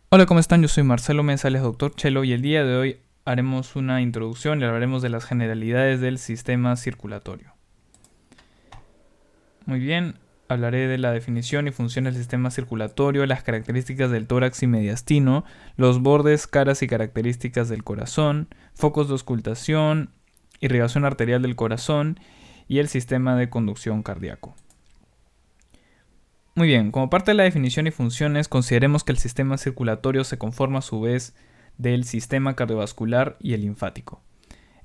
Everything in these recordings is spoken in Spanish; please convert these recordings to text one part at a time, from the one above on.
Hola, ¿cómo están? Yo soy Marcelo Mensales, doctor Chelo, y el día de hoy haremos una introducción y hablaremos de las generalidades del sistema circulatorio. Muy bien, hablaré de la definición y función del sistema circulatorio, las características del tórax y mediastino, los bordes, caras y características del corazón, focos de auscultación, irrigación arterial del corazón y el sistema de conducción cardíaco. Muy bien, como parte de la definición y funciones, consideremos que el sistema circulatorio se conforma a su vez del sistema cardiovascular y el linfático.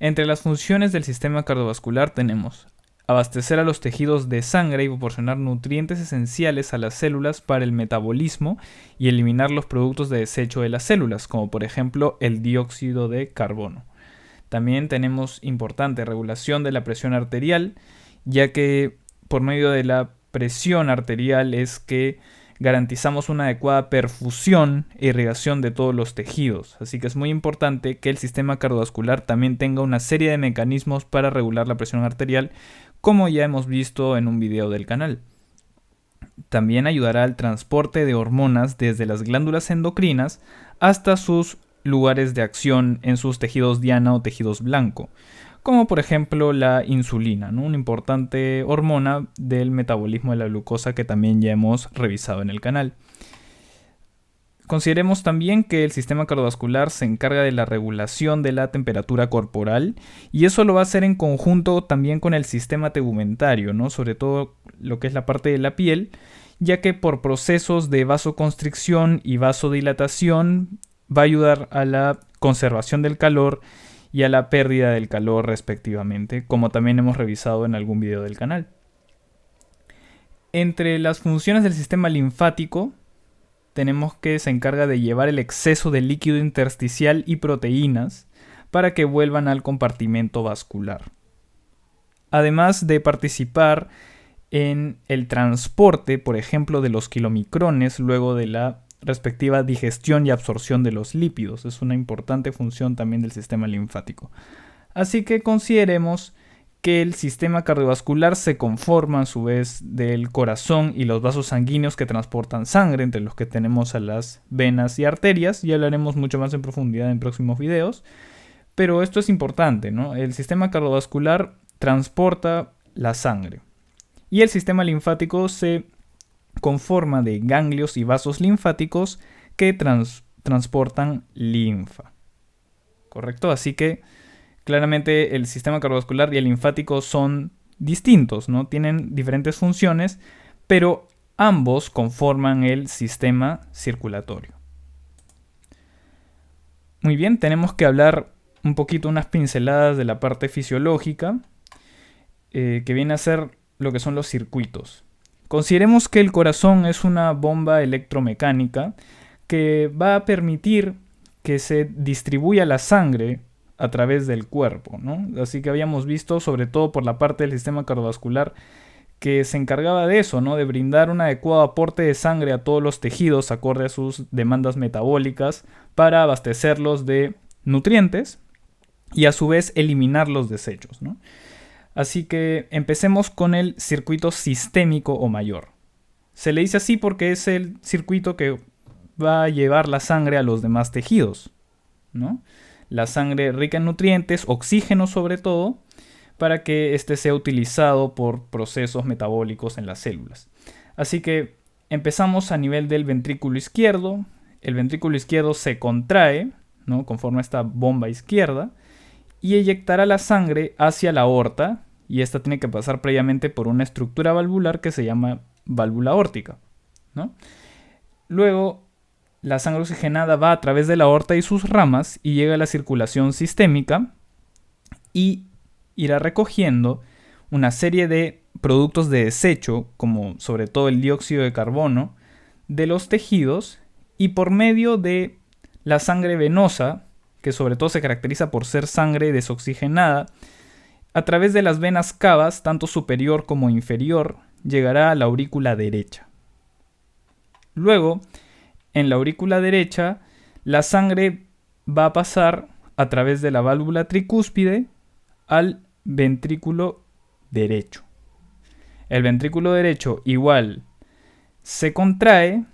Entre las funciones del sistema cardiovascular tenemos abastecer a los tejidos de sangre y proporcionar nutrientes esenciales a las células para el metabolismo y eliminar los productos de desecho de las células, como por ejemplo el dióxido de carbono. También tenemos importante regulación de la presión arterial, ya que por medio de la presión arterial es que garantizamos una adecuada perfusión e irrigación de todos los tejidos. Así que es muy importante que el sistema cardiovascular también tenga una serie de mecanismos para regular la presión arterial, como ya hemos visto en un video del canal. También ayudará al transporte de hormonas desde las glándulas endocrinas hasta sus lugares de acción en sus tejidos diana o tejidos blanco, como por ejemplo la insulina, ¿no? Una importante hormona del metabolismo de la glucosa que también ya hemos revisado en el canal. Consideremos también que el sistema cardiovascular se encarga de la regulación de la temperatura corporal y eso lo va a hacer en conjunto también con el sistema tegumentario, ¿no? Sobre todo lo que es la parte de la piel, ya que por procesos de vasoconstricción y vasodilatación va a ayudar a la conservación del calor y a la pérdida del calor respectivamente, como también hemos revisado en algún video del canal. Entre las funciones del sistema linfático tenemos que se encarga de llevar el exceso de líquido intersticial y proteínas para que vuelvan al compartimento vascular. Además de participar en el transporte, por ejemplo, de los kilomicrones luego de la respectiva digestión y absorción de los lípidos. Es una importante función también del sistema linfático. Así que consideremos que el sistema cardiovascular se conforma a su vez del corazón y los vasos sanguíneos que transportan sangre, entre los que tenemos a las venas y arterias, y hablaremos mucho más en profundidad en próximos videos, pero esto es importante, ¿no? El sistema cardiovascular transporta la sangre y el sistema linfático se conforma de ganglios y vasos linfáticos que transportan linfa, ¿correcto? Así que claramente el sistema cardiovascular y el linfático son distintos, ¿no? Tienen diferentes funciones, pero ambos conforman el sistema circulatorio. Muy bien, tenemos que hablar un poquito, unas pinceladas de la parte fisiológica, que viene a ser lo que son los circuitos. Consideremos que el corazón es una bomba electromecánica que va a permitir que se distribuya la sangre a través del cuerpo, ¿no? Así que habíamos visto, sobre todo por la parte del sistema cardiovascular, que se encargaba de eso, ¿no? De brindar un adecuado aporte de sangre a todos los tejidos acorde a sus demandas metabólicas para abastecerlos de nutrientes y a su vez eliminar los desechos, ¿no? Así que empecemos con el circuito sistémico o mayor. Se le dice así porque es el circuito que va a llevar la sangre a los demás tejidos, ¿no? La sangre rica en nutrientes, oxígeno sobre todo, para que éste sea utilizado por procesos metabólicos en las células. Así que empezamos a nivel del ventrículo izquierdo. El ventrículo izquierdo se contrae, ¿no? Conforme a esta bomba izquierda y eyectará la sangre hacia la aorta, y esta tiene que pasar previamente por una estructura valvular que se llama válvula aórtica, ¿no? Luego la sangre oxigenada va a través de la aorta y sus ramas y llega a la circulación sistémica y irá recogiendo una serie de productos de desecho, como sobre todo el dióxido de carbono, de los tejidos, y por medio de la sangre venosa, que sobre todo se caracteriza por ser sangre desoxigenada, a través de las venas cavas, tanto superior como inferior, llegará a la aurícula derecha. Luego, en la aurícula derecha, la sangre va a pasar a través de la válvula tricúspide al ventrículo derecho. El ventrículo derecho igual se contrae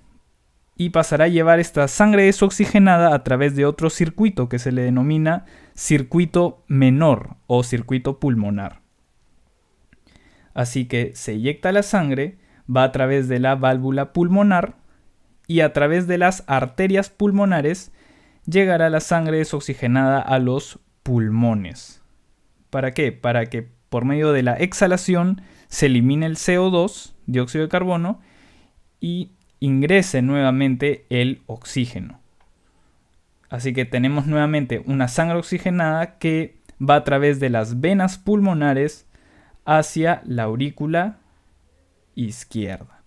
y pasará a llevar esta sangre desoxigenada a través de otro circuito que se le denomina circuito menor o circuito pulmonar. Así que se inyecta la sangre, va a través de la válvula pulmonar y a través de las arterias pulmonares llegará la sangre desoxigenada a los pulmones. ¿Para qué? Para que por medio de la exhalación se elimine el CO2, dióxido de carbono, y ingrese nuevamente el oxígeno. Así que tenemos nuevamente una sangre oxigenada que va a través de las venas pulmonares hacia la aurícula izquierda,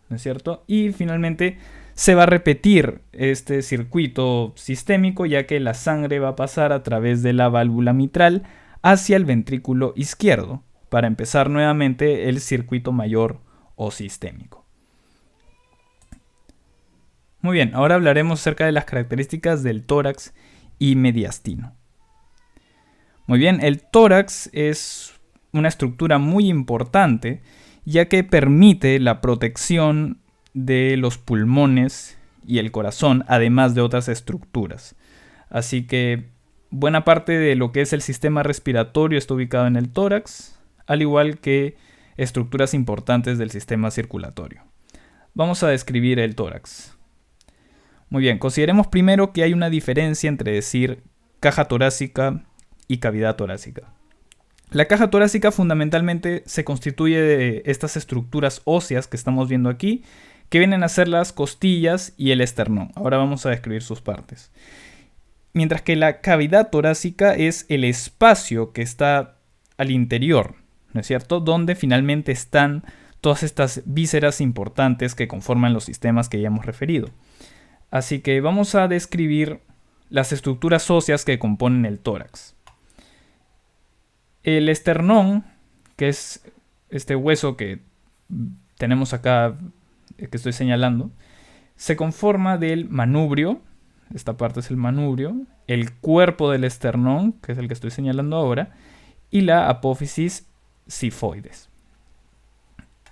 ¿no es cierto? Y finalmente se va a repetir este circuito sistémico, ya que la sangre va a pasar a través de la válvula mitral hacia el ventrículo izquierdo, para empezar nuevamente el circuito mayor o sistémico. Muy bien, ahora hablaremos acerca de las características del tórax y mediastino. Muy bien, el tórax es una estructura muy importante, ya que permite la protección de los pulmones y el corazón, además de otras estructuras. Así que buena parte de lo que es el sistema respiratorio está ubicado en el tórax, al igual que estructuras importantes del sistema circulatorio. Vamos a describir el tórax. Muy bien, consideremos primero que hay una diferencia entre decir caja torácica y cavidad torácica. La caja torácica fundamentalmente se constituye de estas estructuras óseas que estamos viendo aquí, que vienen a ser las costillas y el esternón. Ahora vamos a describir sus partes. Mientras que la cavidad torácica es el espacio que está al interior, ¿no es cierto? Donde finalmente están todas estas vísceras importantes que conforman los sistemas que ya hemos referido. Así que vamos a describir las estructuras óseas que componen el tórax. El esternón, que es este hueso que tenemos acá, que estoy señalando, se conforma del manubrio, esta parte es el manubrio, el cuerpo del esternón, que es el que estoy señalando ahora, y la apófisis sifoides.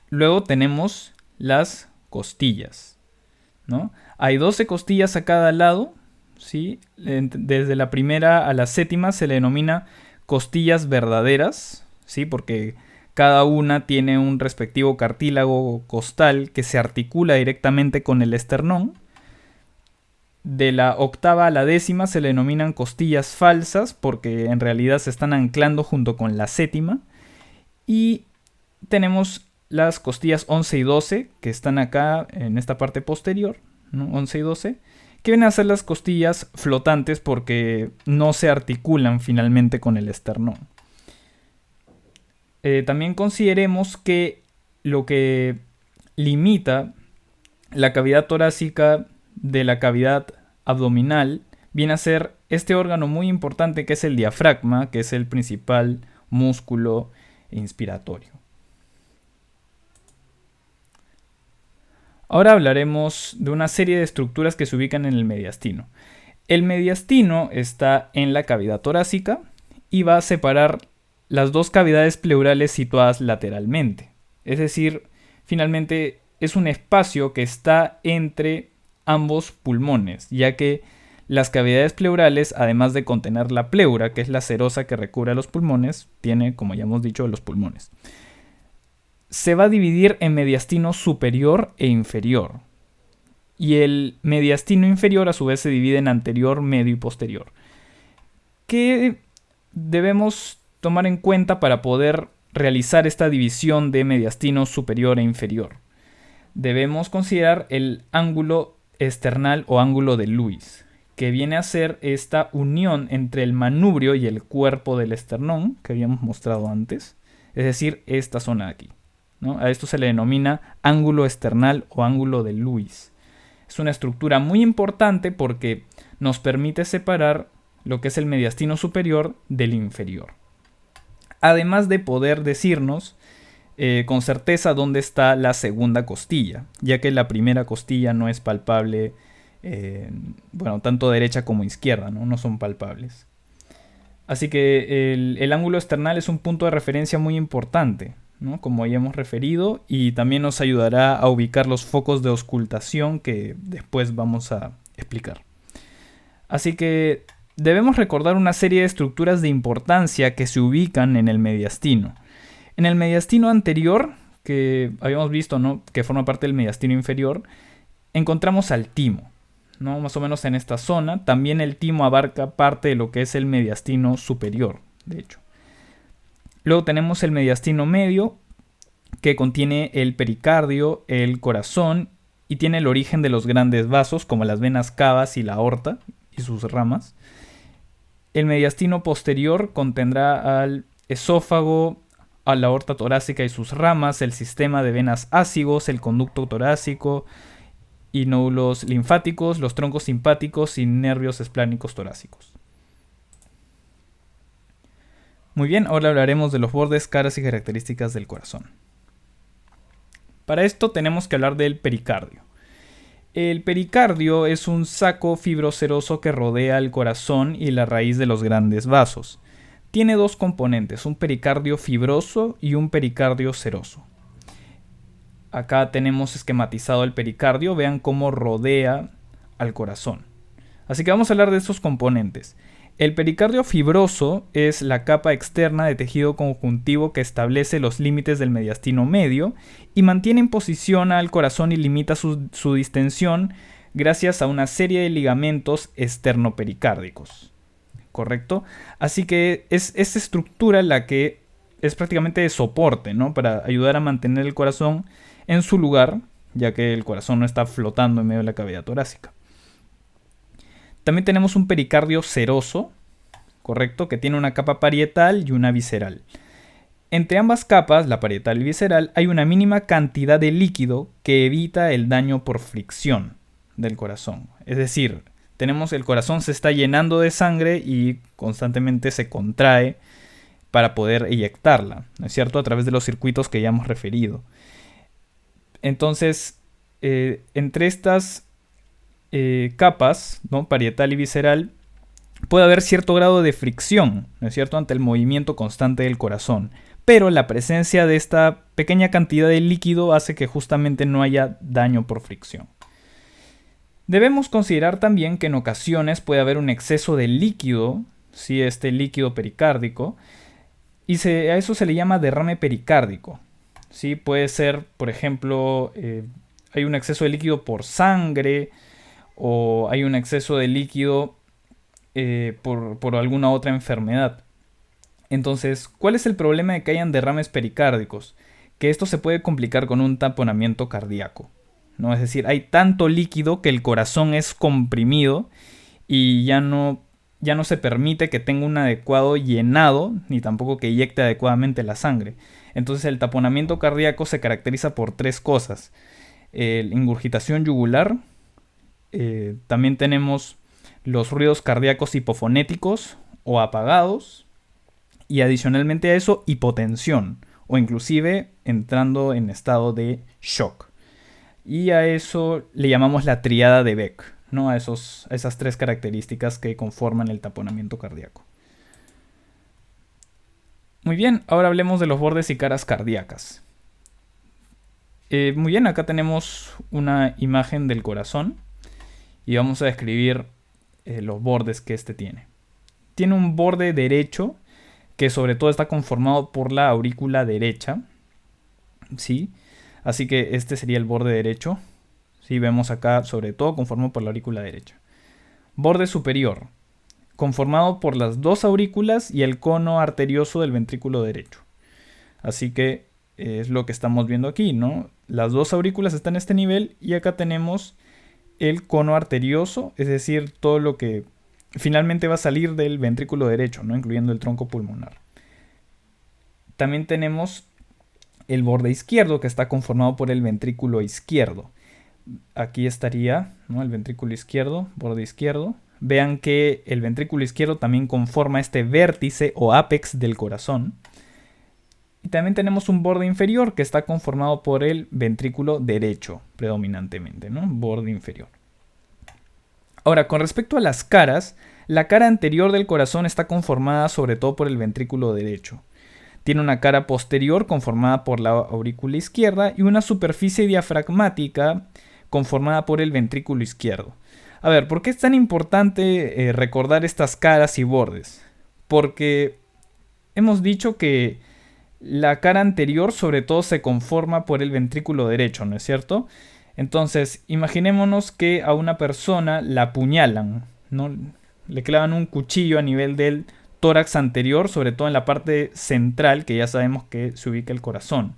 Luego tenemos las costillas, ¿no? Hay 12 costillas a cada lado, ¿sí? Desde la primera a la séptima se le denomina costillas verdaderas, ¿sí? Porque cada una tiene un respectivo cartílago costal que se articula directamente con el esternón. De la octava a la décima se le denominan costillas falsas porque en realidad se están anclando junto con la séptima. Y tenemos las costillas 11 y 12 que están acá en esta parte posterior, ¿no? 11 y 12, que vienen a ser las costillas flotantes porque no se articulan finalmente con el esternón. También consideremos que lo que limita la cavidad torácica de la cavidad abdominal viene a ser este órgano muy importante que es el diafragma, que es el principal músculo inspiratorio. Ahora hablaremos de una serie de estructuras que se ubican en el mediastino. El mediastino está en la cavidad torácica y va a separar las dos cavidades pleurales situadas lateralmente. Es decir, finalmente es un espacio que está entre ambos pulmones, ya que las cavidades pleurales, además de contener la pleura, que es la serosa que recubre a los pulmones, tiene, como ya hemos dicho, los pulmones. Se va a dividir en mediastino superior e inferior. Y el mediastino inferior a su vez se divide en anterior, medio y posterior. ¿Qué debemos tomar en cuenta para poder realizar esta división de mediastino superior e inferior? Debemos considerar el ángulo esternal o ángulo de Lewis, que viene a ser esta unión entre el manubrio y el cuerpo del esternón que habíamos mostrado antes, es decir, esta zona de aquí, ¿no? A esto se le denomina ángulo esternal o ángulo de Lewis. Es una estructura muy importante porque nos permite separar lo que es el mediastino superior del inferior. Además de poder decirnos con certeza dónde está la segunda costilla, ya que la primera costilla no es palpable, tanto derecha como izquierda, no son palpables. Así que el ángulo esternal es un punto de referencia muy importante, ¿no? Como ya hemos referido, y también nos ayudará a ubicar los focos de auscultación que después vamos a explicar. Así que debemos recordar una serie de estructuras de importancia que se ubican en el mediastino. En el mediastino anterior, que habíamos visto, ¿no?, que forma parte del mediastino inferior, encontramos al timo, ¿no?, más o menos en esta zona. También el timo abarca parte de lo que es el mediastino superior, de hecho. Luego tenemos el mediastino medio, que contiene el pericardio, el corazón, y tiene el origen de los grandes vasos, como las venas cavas y la aorta y sus ramas. El mediastino posterior contendrá al esófago, a la aorta torácica y sus ramas, el sistema de venas ácigos, el conducto torácico y nódulos linfáticos, los troncos simpáticos y nervios esplánicos torácicos. Muy bien, ahora hablaremos de los bordes, caras y características del corazón. Para esto tenemos que hablar del pericardio. El pericardio es un saco fibroseroso que rodea el corazón y la raíz de los grandes vasos. Tiene dos componentes, un pericardio fibroso y un pericardio seroso. Acá tenemos esquematizado el pericardio, vean cómo rodea al corazón. Así que vamos a hablar de estos componentes. El pericardio fibroso es la capa externa de tejido conjuntivo que establece los límites del mediastino medio y mantiene en posición al corazón y limita su distensión gracias a una serie de ligamentos externopericárdicos. ¿Correcto? Así que es esta estructura la que es prácticamente de soporte, ¿no?, para ayudar a mantener el corazón en su lugar, ya que el corazón no está flotando en medio de la cavidad torácica. También tenemos un pericardio seroso, ¿correcto?, que tiene una capa parietal y una visceral. Entre ambas capas, la parietal y visceral, hay una mínima cantidad de líquido que evita el daño por fricción del corazón. Es decir, el corazón se está llenando de sangre y constantemente se contrae para poder eyectarla, ¿no es cierto?, a través de los circuitos que ya hemos referido. Entonces, entre estas capas, ¿no?, parietal y visceral, puede haber cierto grado de fricción, ¿no es cierto?, ante el movimiento constante del corazón. Pero la presencia de esta pequeña cantidad de líquido hace que justamente no haya daño por fricción. Debemos considerar también que en ocasiones puede haber un exceso de líquido, ¿sí?, este líquido pericárdico, y a eso se le llama derrame pericárdico. ¿Sí? Puede ser, por ejemplo, hay un exceso de líquido por sangre, o hay un exceso de líquido por alguna otra enfermedad. Entonces, ¿cuál es el problema de que hayan derrames pericárdicos? Que esto se puede complicar con un taponamiento cardíaco, ¿no? Es decir, hay tanto líquido que el corazón es comprimido y ya no se permite que tenga un adecuado llenado, ni tampoco que eyecte adecuadamente la sangre. Entonces el taponamiento cardíaco se caracteriza por tres cosas. Ingurgitación yugular, también tenemos los ruidos cardíacos hipofonéticos o apagados, y adicionalmente a eso, hipotensión, o inclusive entrando en estado de shock. Y a eso le llamamos la tríada de Beck, ¿no?, a esas tres características que conforman el taponamiento cardíaco. Muy bien, ahora hablemos de los bordes y caras cardíacas. Muy bien, acá tenemos una imagen del corazón y vamos a describir los bordes que este tiene. Tiene un borde derecho que sobre todo está conformado por la aurícula derecha, ¿sí? Así que este sería el borde derecho. Sí, vemos acá sobre todo conformado por la aurícula derecha. Borde superior, conformado por las dos aurículas y el cono arterioso del ventrículo derecho. Así que es lo que estamos viendo aquí, ¿no? Las dos aurículas están a este nivel y acá tenemos el cono arterioso, es decir, todo lo que finalmente va a salir del ventrículo derecho, ¿no?, incluyendo el tronco pulmonar. También tenemos el borde izquierdo, que está conformado por el ventrículo izquierdo. Aquí estaría, ¿no?, el ventrículo izquierdo, borde izquierdo. Vean que el ventrículo izquierdo también conforma este vértice o ápex del corazón. Y también tenemos un borde inferior que está conformado por el ventrículo derecho, predominantemente, ¿no?, borde inferior. Ahora, con respecto a las caras, la cara anterior del corazón está conformada sobre todo por el ventrículo derecho. Tiene una cara posterior conformada por la aurícula izquierda y una superficie diafragmática conformada por el ventrículo izquierdo. A ver, ¿por qué es tan importante recordar estas caras y bordes? Porque hemos dicho que la cara anterior sobre todo se conforma por el ventrículo derecho, ¿no es cierto? Entonces, imaginémonos que a una persona la apuñalan, ¿no? Le clavan un cuchillo a nivel del tórax anterior, sobre todo en la parte central, que ya sabemos que se ubica el corazón.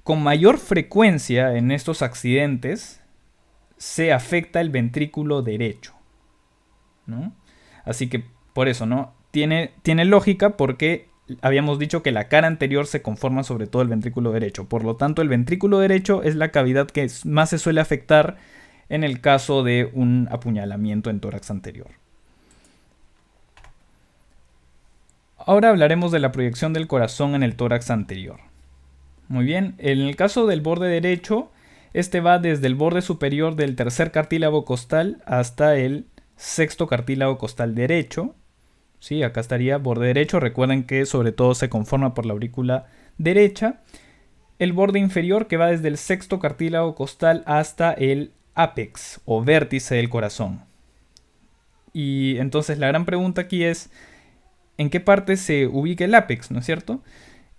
Con mayor frecuencia en estos accidentes se afecta el ventrículo derecho, ¿no? Así que por eso, ¿no? Tiene lógica porque habíamos dicho que la cara anterior se conforma sobre todo el ventrículo derecho. Por lo tanto, el ventrículo derecho es la cavidad que más se suele afectar en el caso de un apuñalamiento en tórax anterior. Ahora hablaremos de la proyección del corazón en el tórax anterior. Muy bien, en el caso del borde derecho, este va desde el borde superior del tercer cartílago costal hasta el sexto cartílago costal derecho. Sí, acá estaría borde derecho. Recuerden que sobre todo se conforma por la aurícula derecha. El borde inferior que va desde el sexto cartílago costal hasta el ápex o vértice del corazón. Y entonces la gran pregunta aquí es, ¿en qué parte se ubica el ápex? ¿No es cierto?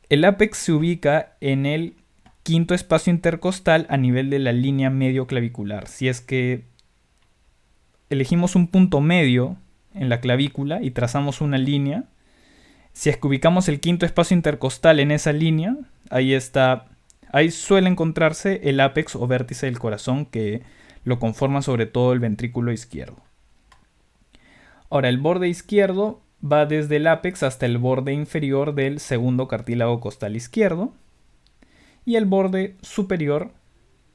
El ápex se ubica en el quinto espacio intercostal a nivel de la línea medio clavicular. Si es que elegimos un punto medio en la clavícula y trazamos una línea, si es que ubicamos el quinto espacio intercostal en esa línea, ahí suele encontrarse el ápex o vértice del corazón, que lo conforma sobre todo el ventrículo izquierdo. Ahora, el borde izquierdo va desde el ápex hasta el borde inferior del segundo cartílago costal izquierdo, y el borde superior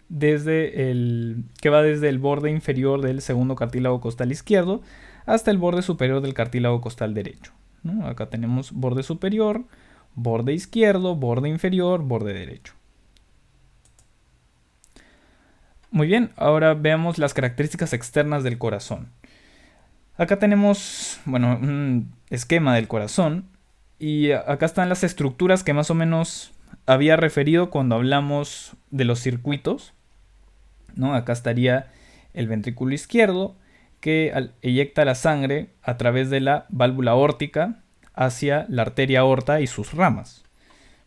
que va desde el borde inferior del segundo cartílago costal izquierdo hasta el borde superior del cartílago costal derecho, ¿no? Acá tenemos borde superior, borde izquierdo, borde inferior, borde derecho. Muy bien, ahora veamos las características externas del corazón. Acá tenemos, un esquema del corazón y acá están las estructuras que más o menos había referido cuando hablamos de los circuitos, ¿no? Acá estaría el ventrículo izquierdo, que eyecta la sangre a través de la válvula aórtica hacia la arteria aorta y sus ramas,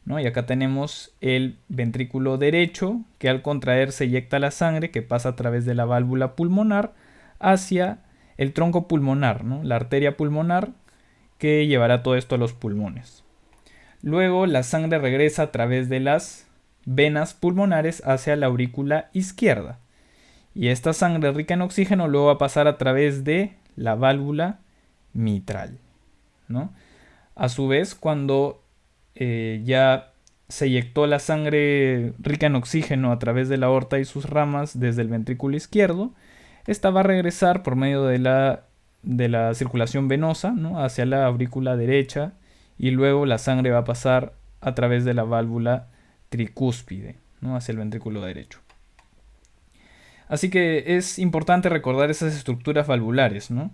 ¿no? Y acá tenemos el ventrículo derecho, que al contraerse eyecta la sangre que pasa a través de la válvula pulmonar hacia el tronco pulmonar, ¿no? La arteria pulmonar que llevará todo esto a los pulmones. Luego la sangre regresa a través de las venas pulmonares hacia la aurícula izquierda. Y esta sangre rica en oxígeno luego va a pasar a través de la válvula mitral, ¿no? A su vez, cuando ya se eyectó la sangre rica en oxígeno a través de la aorta y sus ramas desde el ventrículo izquierdo, esta va a regresar por medio de la circulación venosa, ¿no? Hacia la aurícula derecha, y luego la sangre va a pasar a través de la válvula tricúspide, ¿no? Hacia el ventrículo derecho. Así que es importante recordar esas estructuras valvulares, ¿no?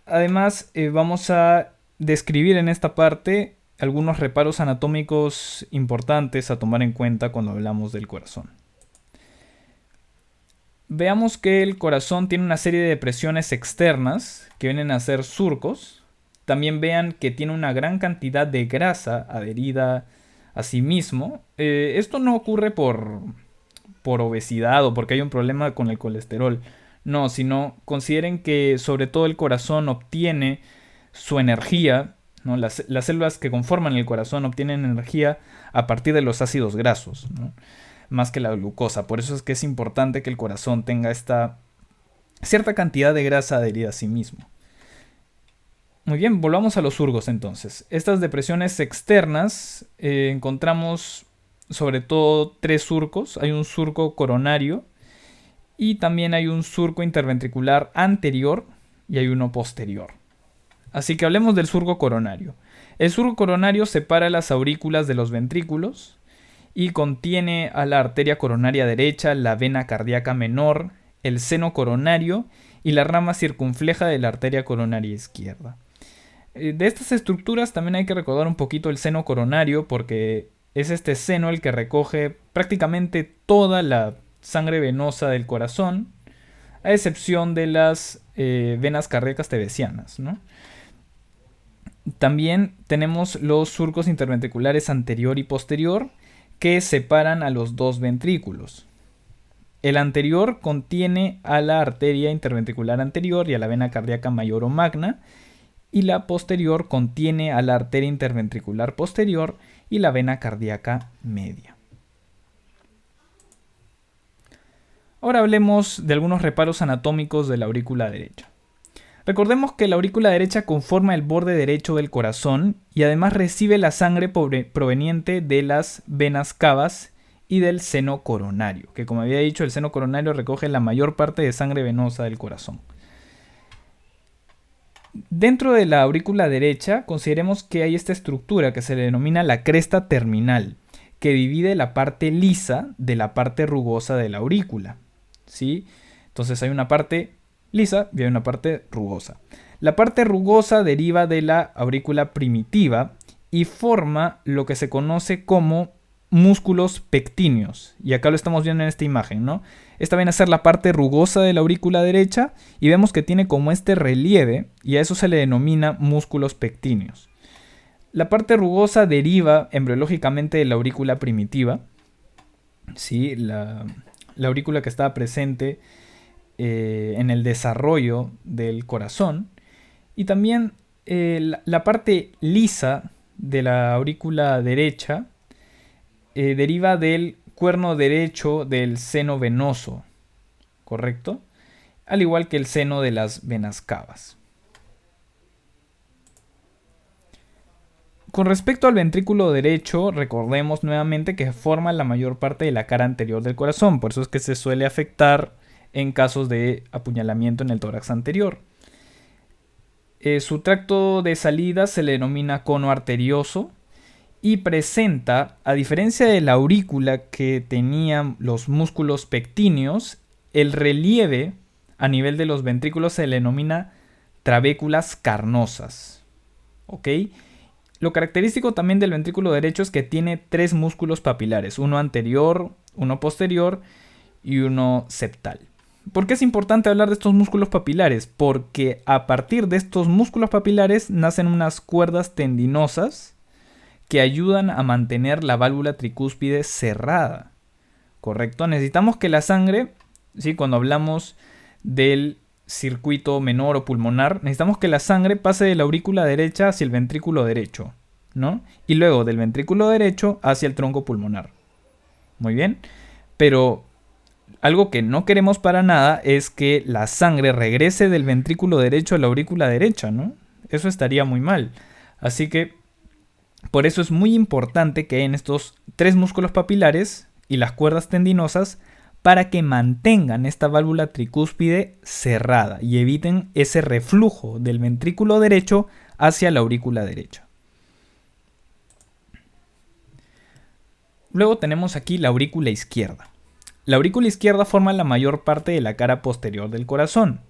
Además, vamos a describir en esta parte algunos reparos anatómicos importantes a tomar en cuenta cuando hablamos del corazón. Veamos que el corazón tiene una serie de depresiones externas que vienen a ser surcos. También vean que tiene una gran cantidad de grasa adherida a sí mismo. Esto no ocurre por obesidad o porque hay un problema con el colesterol. No, sino consideren que sobre todo el corazón obtiene su energía, ¿no? Las células que conforman el corazón obtienen energía a partir de los ácidos grasos, ¿no? Más que la glucosa. Por eso es que es importante que el corazón tenga esta cierta cantidad de grasa adherida a sí mismo. Muy bien, volvamos a los surcos entonces. Estas depresiones externas encontramos sobre todo 3 surcos. Hay un surco coronario y también hay un surco interventricular anterior y hay uno posterior. Así que hablemos del surco coronario. El surco coronario separa las aurículas de los ventrículos y contiene a la arteria coronaria derecha, la vena cardíaca menor, el seno coronario y la rama circunfleja de la arteria coronaria izquierda. De estas estructuras también hay que recordar un poquito el seno coronario, porque es este seno el que recoge prácticamente toda la sangre venosa del corazón, a excepción de las venas cardíacas tebesianas, ¿no? También tenemos los surcos interventriculares anterior y posterior, que separan a los dos ventrículos. El anterior contiene a la arteria interventricular anterior y a la vena cardíaca mayor o magna, y la posterior contiene a la arteria interventricular posterior y la vena cardíaca media. Ahora hablemos de algunos reparos anatómicos de la aurícula derecha. Recordemos que la aurícula derecha conforma el borde derecho del corazón y además recibe la sangre proveniente de las venas cavas y del seno coronario, que como había dicho, el seno coronario recoge la mayor parte de sangre venosa del corazón. Dentro de la aurícula derecha, consideremos que hay esta estructura que se le denomina la cresta terminal, que divide la parte lisa de la parte rugosa de la aurícula, ¿sí? Entonces hay una parte lisa y hay una parte rugosa. La parte rugosa deriva de la aurícula primitiva y forma lo que se conoce como músculos pectíneos. Y acá lo estamos viendo en esta imagen, ¿no? Esta viene a ser la parte rugosa de la aurícula derecha y vemos que tiene como este relieve y a eso se le denomina músculos pectíneos. La parte rugosa deriva embriológicamente de la aurícula primitiva, ¿sí? La aurícula que estaba presente en el desarrollo del corazón. Y también la parte lisa de la aurícula derecha deriva del cuerno derecho del seno venoso, ¿correcto? Al igual que el seno de las venas cavas. Con respecto al ventrículo derecho, recordemos nuevamente que forma la mayor parte de la cara anterior del corazón, por eso es que se suele afectar en casos de apuñalamiento en el tórax anterior. Su tracto de salida se le denomina cono arterioso y presenta, a diferencia de la aurícula que tenía los músculos pectíneos, el relieve a nivel de los ventrículos se le denomina trabéculas carnosas. ¿Ok? Lo característico también del ventrículo derecho es que tiene 3 músculos papilares, uno anterior, uno posterior y uno septal. ¿Por qué es importante hablar de estos músculos papilares? Porque a partir de estos músculos papilares nacen unas cuerdas tendinosas que ayudan a mantener la válvula tricúspide cerrada, ¿correcto? Necesitamos que la sangre, ¿sí? Cuando hablamos del circuito menor o pulmonar, necesitamos que la sangre pase de la aurícula derecha hacia el ventrículo derecho, ¿no? Y luego del ventrículo derecho hacia el tronco pulmonar. Muy bien, pero algo que no queremos para nada es que la sangre regrese del ventrículo derecho a la aurícula derecha, ¿no? Eso estaría muy mal. Así que por eso es muy importante que hayan estos 3 músculos papilares y las cuerdas tendinosas para que mantengan esta válvula tricúspide cerrada y eviten ese reflujo del ventrículo derecho hacia la aurícula derecha. Luego tenemos aquí la aurícula izquierda. La aurícula izquierda forma la mayor parte de la cara posterior del corazón.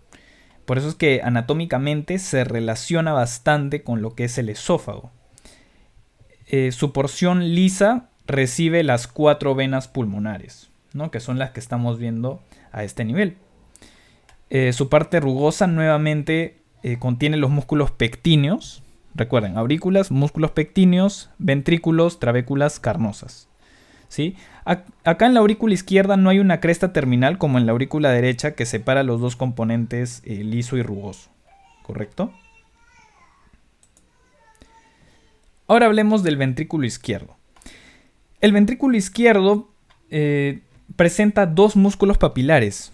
Por eso es que anatómicamente se relaciona bastante con lo que es el esófago. Su porción lisa recibe las 4 venas pulmonares, ¿no? Que son las que estamos viendo a este nivel. Su parte rugosa nuevamente contiene los músculos pectíneos. Recuerden, aurículas, músculos pectíneos, ventrículos, trabéculas carnosas, ¿sí? Acá en la aurícula izquierda no hay una cresta terminal como en la aurícula derecha que separa los dos componentes liso y rugoso, ¿correcto? Ahora hablemos del ventrículo izquierdo. El ventrículo izquierdo presenta 2 músculos papilares,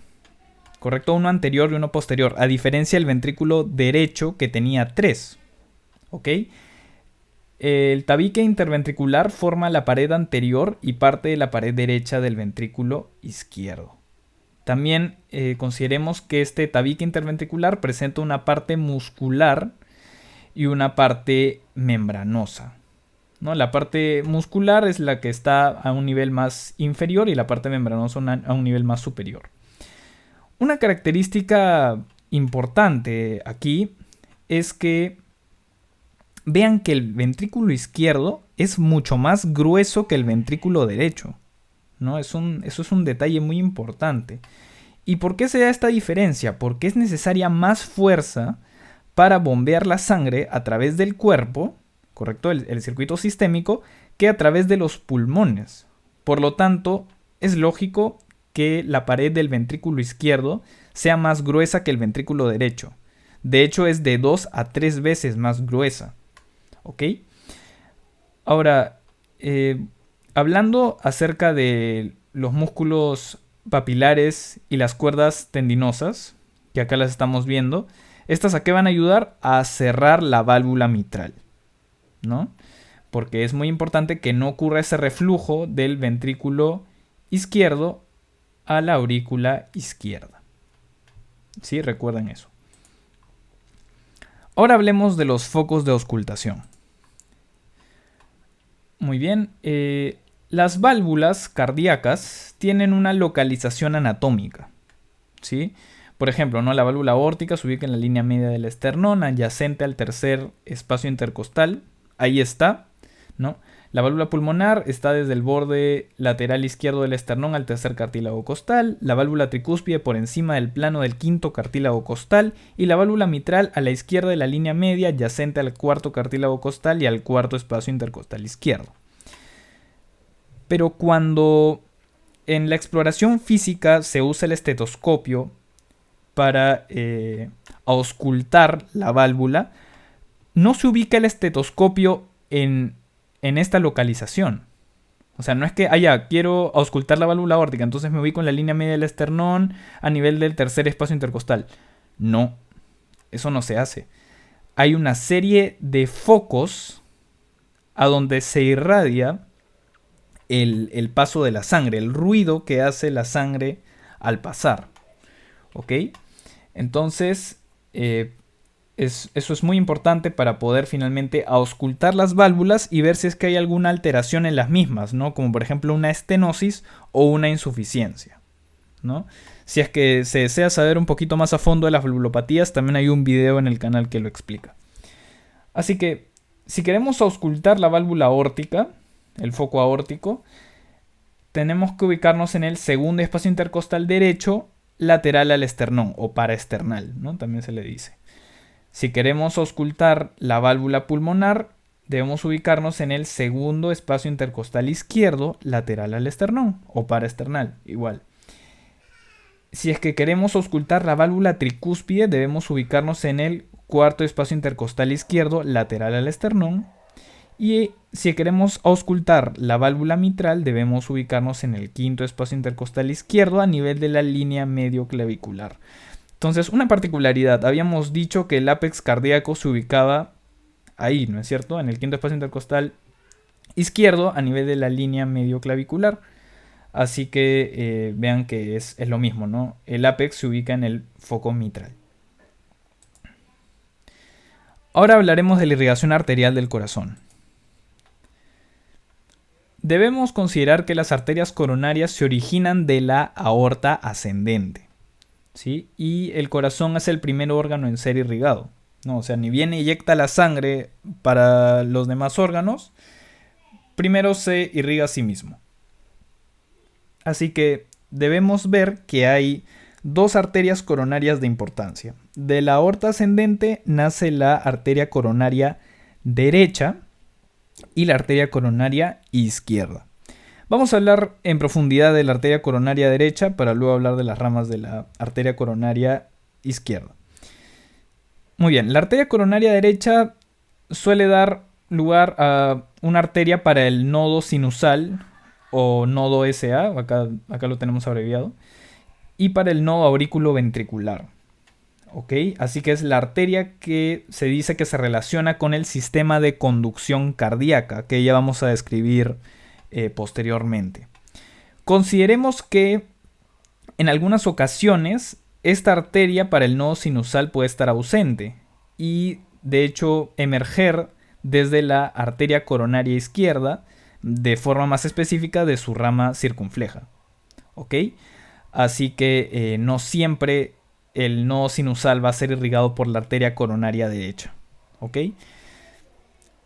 ¿correcto? Uno anterior y uno posterior, a diferencia del ventrículo derecho que tenía 3. ¿Ok? El tabique interventricular forma la pared anterior y parte de la pared derecha del ventrículo izquierdo. También consideremos que este tabique interventricular presenta una parte muscular y una parte membranosa, ¿no? La parte muscular es la que está a un nivel más inferior y la parte membranosa a un nivel más superior. Una característica importante aquí es que vean que el ventrículo izquierdo es mucho más grueso que el ventrículo derecho, ¿no? Eso es un detalle muy importante. ¿Y por qué se da esta diferencia? Porque es necesaria más fuerza para bombear la sangre a través del cuerpo, ¿correcto? El circuito sistémico, que a través de los pulmones. Por lo tanto, es lógico que la pared del ventrículo izquierdo sea más gruesa que el ventrículo derecho. De hecho, es de 2 a 3 veces más gruesa. ¿Ok? Ahora, hablando acerca de los músculos papilares y las cuerdas tendinosas, que acá las estamos viendo, ¿estas a qué van a ayudar? A cerrar la válvula mitral, ¿no? Porque es muy importante que no ocurra ese reflujo del ventrículo izquierdo a la aurícula izquierda. ¿Sí? Recuerden eso. Ahora hablemos de los focos de auscultación. Muy bien. Las válvulas cardíacas tienen una localización anatómica, ¿sí? Por ejemplo, ¿no? La válvula aórtica se ubica en la línea media del esternón, adyacente al tercer espacio intercostal. Ahí está, ¿no? La válvula pulmonar está desde el borde lateral izquierdo del esternón al tercer cartílago costal, la válvula tricúspide por encima del plano del quinto cartílago costal y la válvula mitral a la izquierda de la línea media adyacente al cuarto cartílago costal y al cuarto espacio intercostal izquierdo. Pero cuando en la exploración física se usa el estetoscopio para auscultar la válvula, no se ubica el estetoscopio en esta localización. O sea, no es que, quiero auscultar la válvula aórtica, entonces me ubico en la línea media del esternón a nivel del tercer espacio intercostal. No, eso no se hace. Hay una serie de focos a donde se irradia el paso de la sangre, el ruido que hace la sangre al pasar. ¿Ok? Entonces, eso es muy importante para poder finalmente auscultar las válvulas y ver si es que hay alguna alteración en las mismas, ¿no? Como por ejemplo una estenosis o una insuficiencia, ¿no? Si es que se desea saber un poquito más a fondo de las valvulopatías, también hay un video en el canal que lo explica. Así que, si queremos auscultar la válvula aórtica, el foco aórtico, tenemos que ubicarnos en el segundo espacio intercostal derecho lateral al esternón o paraesternal, ¿no? También se le dice. Si queremos auscultar la válvula pulmonar, debemos ubicarnos en el segundo espacio intercostal izquierdo lateral al esternón o paraesternal, igual. Si es que queremos auscultar la válvula tricúspide, debemos ubicarnos en el cuarto espacio intercostal izquierdo lateral al esternón. Y si queremos auscultar la válvula mitral, debemos ubicarnos en el quinto espacio intercostal izquierdo a nivel de la línea medioclavicular. Entonces, una particularidad, habíamos dicho que el ápex cardíaco se ubicaba ahí, ¿no es cierto? En el quinto espacio intercostal izquierdo a nivel de la línea medioclavicular. Así que vean que es lo mismo, ¿no? El ápex se ubica en el foco mitral. Ahora hablaremos de la irrigación arterial del corazón. Debemos considerar que las arterias coronarias se originan de la aorta ascendente, ¿sí? Y el corazón es el primer órgano en ser irrigado, ¿no? O sea, ni bien eyecta la sangre para los demás órganos, primero se irriga a sí mismo. Así que debemos ver que hay dos arterias coronarias de importancia. De la aorta ascendente nace la arteria coronaria derecha y la arteria coronaria izquierda. Vamos a hablar en profundidad de la arteria coronaria derecha para luego hablar de las ramas de la arteria coronaria izquierda. Muy bien, la arteria coronaria derecha suele dar lugar a una arteria para el nodo sinusal o nodo SA, acá lo tenemos abreviado, y para el nodo aurículo-ventricular. ¿Ok? Así que es la arteria que se dice que se relaciona con el sistema de conducción cardíaca, que ya vamos a describir posteriormente. Consideremos que en algunas ocasiones esta arteria para el nodo sinusal puede estar ausente y de hecho emerger desde la arteria coronaria izquierda de forma más específica de su rama circunfleja. ¿Ok? Así que no siempre el nodo sinusal va a ser irrigado por la arteria coronaria derecha. ¿Ok?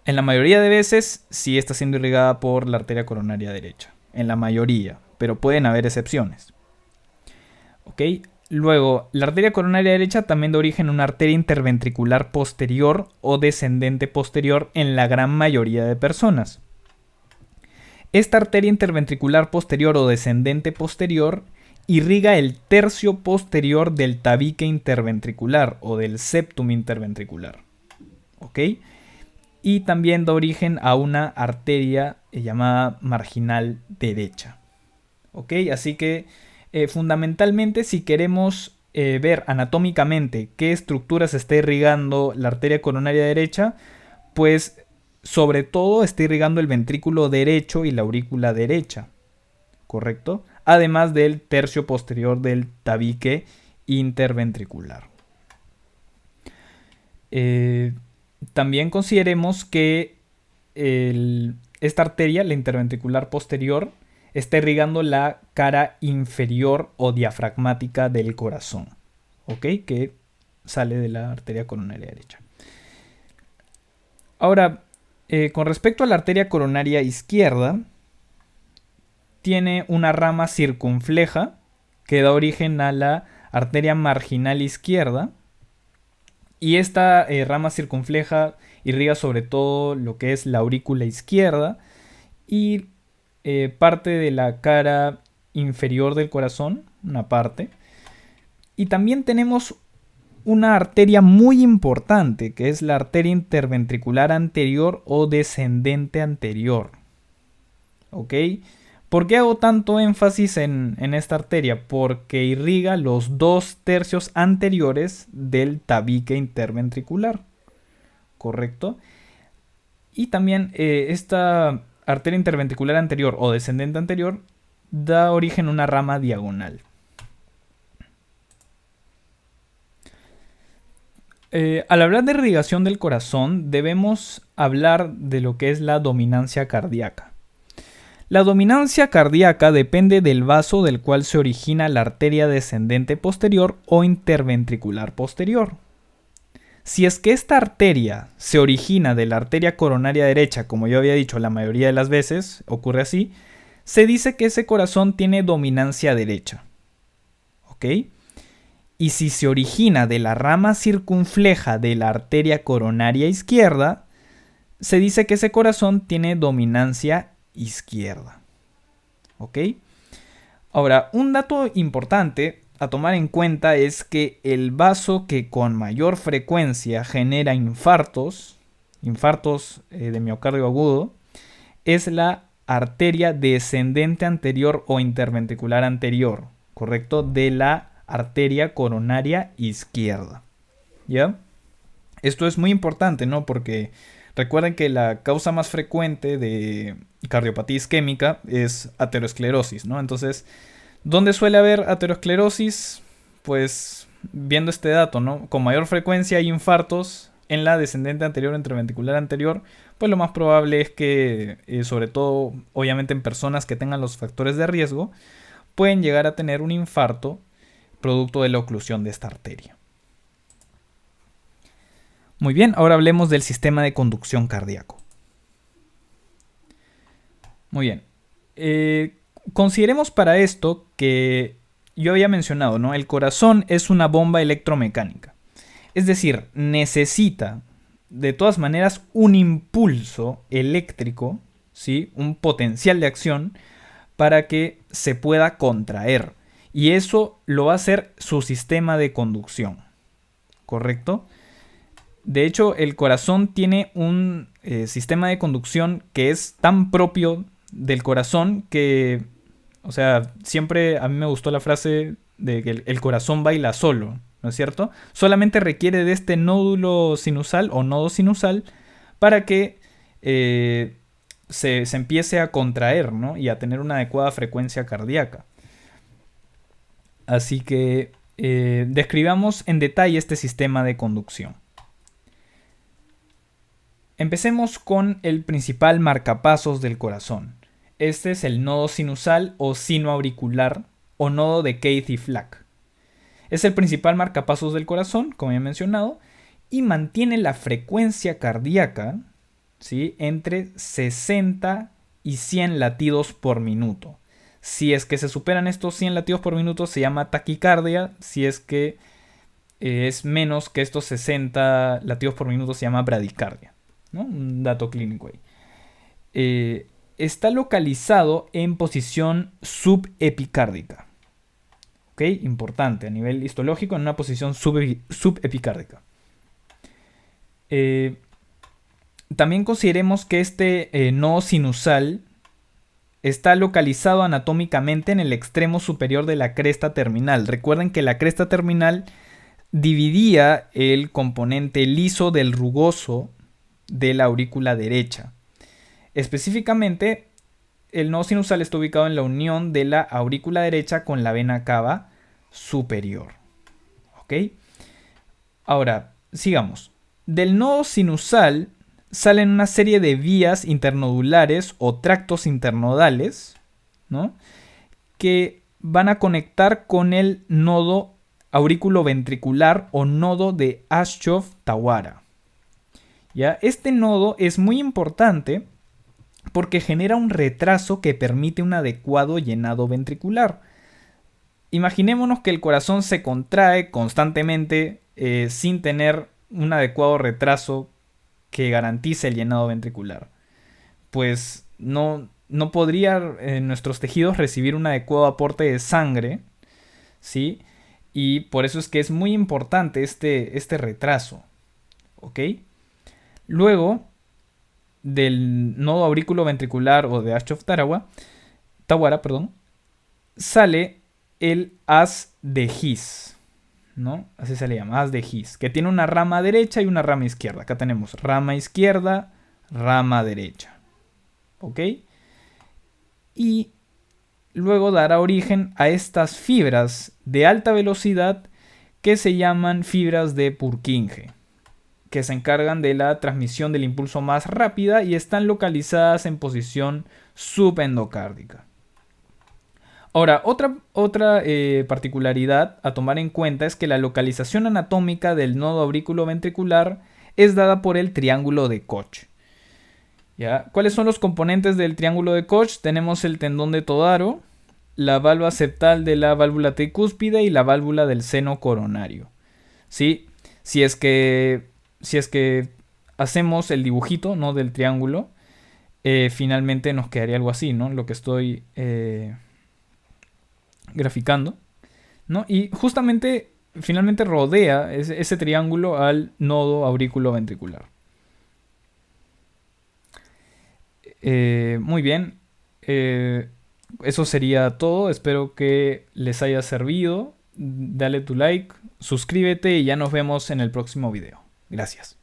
En la mayoría de veces sí está siendo irrigada por la arteria coronaria derecha. En la mayoría, pero pueden haber excepciones. ¿Ok? Luego, la arteria coronaria derecha también da origen a una arteria interventricular posterior o descendente posterior en la gran mayoría de personas. Esta arteria interventricular posterior o descendente posterior irriga el tercio posterior del tabique interventricular o del septum interventricular. ¿Ok? Y también da origen a una arteria llamada marginal derecha. ¿Ok? Así que fundamentalmente, si queremos ver anatómicamente qué estructura se está irrigando la arteria coronaria derecha, pues sobre todo está irrigando el ventrículo derecho y la aurícula derecha, ¿correcto? Además del tercio posterior del tabique interventricular. También consideremos que esta arteria, la interventricular posterior, está irrigando la cara inferior o diafragmática del corazón, ¿ok? Que sale de la arteria coronaria derecha. Ahora, con respecto a la arteria coronaria izquierda, tiene una rama circunfleja que da origen a la arteria marginal izquierda. Y esta rama circunfleja irriga sobre todo lo que es la aurícula izquierda y parte de la cara inferior del corazón, una parte. Y también tenemos una arteria muy importante, que es la arteria interventricular anterior o descendente anterior. ¿Ok? ¿Por qué hago tanto énfasis en esta arteria? Porque irriga los 2/3 anteriores del tabique interventricular. ¿Correcto? Y también esta arteria interventricular anterior o descendente anterior da origen a una rama diagonal. Al hablar de irrigación del corazón, debemos hablar de lo que es la dominancia cardíaca. La dominancia cardíaca depende del vaso del cual se origina la arteria descendente posterior o interventricular posterior. Si es que esta arteria se origina de la arteria coronaria derecha, como yo había dicho la mayoría de las veces, ocurre así, se dice que ese corazón tiene dominancia derecha. ¿Ok? Y si se origina de la rama circunfleja de la arteria coronaria izquierda, se dice que ese corazón tiene dominancia izquierda. ¿Ok? Ahora, un dato importante a tomar en cuenta es que el vaso que con mayor frecuencia genera infartos de miocardio agudo, es la arteria descendente anterior o interventricular anterior, ¿correcto? De la arteria coronaria izquierda. ¿Ya? Esto es muy importante, ¿no? Porque recuerden que la causa más frecuente de cardiopatía isquémica es aterosclerosis, ¿no? Entonces, ¿dónde suele haber aterosclerosis? Pues viendo este dato, ¿no? Con mayor frecuencia hay infartos en la descendente anterior o interventricular anterior, pues lo más probable es que, sobre todo, obviamente en personas que tengan los factores de riesgo, pueden llegar a tener un infarto producto de la oclusión de esta arteria. Muy bien, ahora hablemos del sistema de conducción cardíaco. Muy bien. Consideremos para esto que yo había mencionado, ¿no? El corazón es una bomba electromecánica. Es decir, necesita de todas maneras un impulso eléctrico, ¿sí? Un potencial de acción para que se pueda contraer. Y eso lo va a hacer su sistema de conducción. ¿Correcto? De hecho, el corazón tiene un sistema de conducción que es tan propio del corazón que, o sea, siempre a mí me gustó la frase de que el corazón baila solo, ¿no es cierto? Solamente requiere de este nódulo sinusal o nodo sinusal para que se empiece a contraer, ¿no? Y a tener una adecuada frecuencia cardíaca. Así que describamos en detalle este sistema de conducción. Empecemos con el principal marcapasos del corazón. Este es el nodo sinusal o sino auricular o nodo de Keith y Flack. Es el principal marcapasos del corazón, como ya he mencionado, y mantiene la frecuencia cardíaca ¿sí? Entre 60 y 100 latidos por minuto. Si es que se superan estos 100 latidos por minuto, se llama taquicardia. Si es que es menos que estos 60 latidos por minuto, se llama bradicardia, ¿no? Un dato clínico ahí. Está localizado en posición subepicárdica. ¿Ok? Importante, a nivel histológico, en una posición subepicárdica. También consideremos que este nodo sinusal está localizado anatómicamente en el extremo superior de la cresta terminal. Recuerden que la cresta terminal dividía el componente liso del rugoso de la aurícula derecha. Específicamente, el nodo sinusal está ubicado en la unión de la aurícula derecha con la vena cava superior. ¿Ok? Ahora, sigamos. Del nodo sinusal salen una serie de vías internodulares o tractos internodales, ¿no? Que van a conectar con el nodo aurículo-ventricular o nodo de Ashov-Tawara. ¿Ya? Este nodo es muy importante porque genera un retraso que permite un adecuado llenado ventricular. Imaginémonos que el corazón se contrae constantemente sin tener un adecuado retraso que garantice el llenado ventricular. Pues no podría nuestros tejidos recibir un adecuado aporte de sangre, ¿sí? Y por eso es que es muy importante este retraso, ¿ok? Luego del nodo aurículo-ventricular o de Ashov-Tawara, sale el haz de His, ¿no? Así se le llama, haz de His, que tiene una rama derecha y una rama izquierda. Acá tenemos rama izquierda, rama derecha, ¿ok? Y luego dará origen a estas fibras de alta velocidad que se llaman fibras de Purkinje, que se encargan de la transmisión del impulso más rápida y están localizadas en posición subendocárdica. Ahora, otra particularidad a tomar en cuenta es que la localización anatómica del nodo aurículo-ventricular es dada por el triángulo de Koch. ¿Ya? ¿Cuáles son los componentes del triángulo de Koch? Tenemos el tendón de Todaro, la válvula septal de la válvula tricúspide y la válvula del seno coronario. ¿Sí? Si es que hacemos el dibujito, ¿no?, del triángulo, finalmente nos quedaría algo así, ¿no? Lo que estoy graficando, ¿no? Y justamente, finalmente rodea ese triángulo al nodo aurículo-ventricular. Muy bien. Eso sería todo. Espero que les haya servido. Dale tu like, suscríbete y ya nos vemos en el próximo video. Gracias.